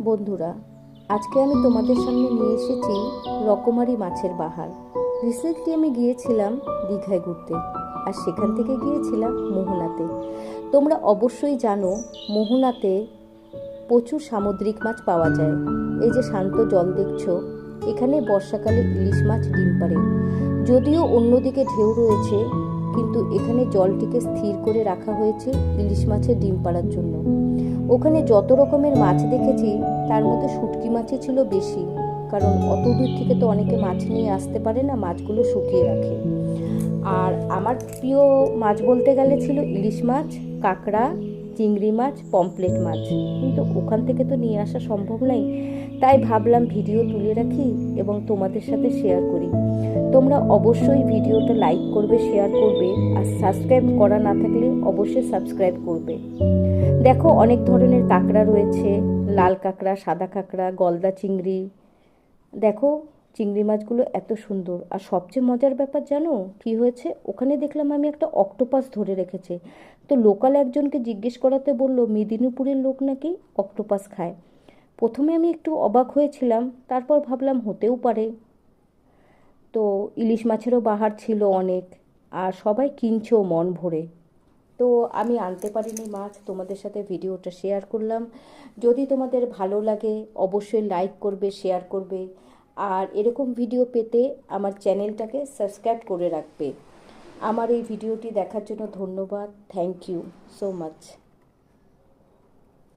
বন্ধুরা, আজকে আমি তোমাদের সামনে নিয়ে এসেছি রকমারি মাছের বাহার। রিসেন্টলি আমি গিয়েছিলাম দীঘায় ঘুরতে, আর সেখান থেকে গিয়েছিলাম মোহনাতে। তোমরা অবশ্যই জানো মোহনাতে প্রচুর সামুদ্রিক মাছ পাওয়া যায়। এই যে শান্ত জল দেখছো, এখানে বর্ষাকালে ইলিশ মাছ ডিম পাড়ে। যদিও অন্যদিকে ঢেউ রয়েছে, কিন্তু এখানে জলটিকে স্থির করে রাখা হয়েছে ইলিশ মাছের ডিম পাড়ার জন্য। ওখানে যত রকমের মাছ দেখেছি, তার মধ্যে শুটকি মাছই ছিল বেশি, কারণ অত দূর থেকে তো অনেকে মাছ নিয়ে আসতে পারে না, মাছগুলো শুকিয়ে রাখে। আর আমার প্রিয় মাছ বলতে গেলে ছিল ইলিশ মাছ, কাঁকড়া, চিংড়ি মাছ, পমফ্রেট মাছ, কিন্তু ওখান থেকে তো নিয়ে আসা সম্ভব নয়। তাই ভাবলাম ভিডিও তুলে রাখি এবং তোমাদের সাথে শেয়ার করি। তোমরা অবশ্যই ভিডিওটা লাইক করবে, শেয়ার করবে, আর সাবস্ক্রাইব করা না থাকলে অবশ্যই সাবস্ক্রাইব করবে। দেখো, অনেক ধরনের কাঁকড়া রয়েছে, লাল কাঁকড়া, সাদা কাঁকড়া, গলদা চিংড়ি। দেখো, চিংড়ি মাছগুলো এত সুন্দর। আর সবচেয়ে মজার ব্যাপার জানো কি হয়েছে, ওখানে দেখলাম আমি একটা অক্টোপাস ধরে রেখেছে। তো লোকাল একজনকে জিজ্ঞেস করাতে বললো মেদিনীপুরের লোক নাকি অক্টোপাস খায়। প্রথমে আমি একটু অবাক হয়েছিলাম, তারপর ভাবলাম হতেও পারে। তো ইলিশ মাছেরও বাহার ছিল অনেক, আর সবাই কিনছেও মন ভরে। তো আমি আনতে পারিনি মাছ, তোমাদের সাথে ভিডিওটা শেয়ার করলাম। যদি তোমাদের ভালো লাগে অবশ্যই লাইক করবে, শেয়ার করবে, আর এরকম ভিডিও পেতে আমার চ্যানেলটাকে সাবস্ক্রাইব করে রাখবে। আমার এই ভিডিওটি দেখার জন্য ধন্যবাদ। Thank you so much.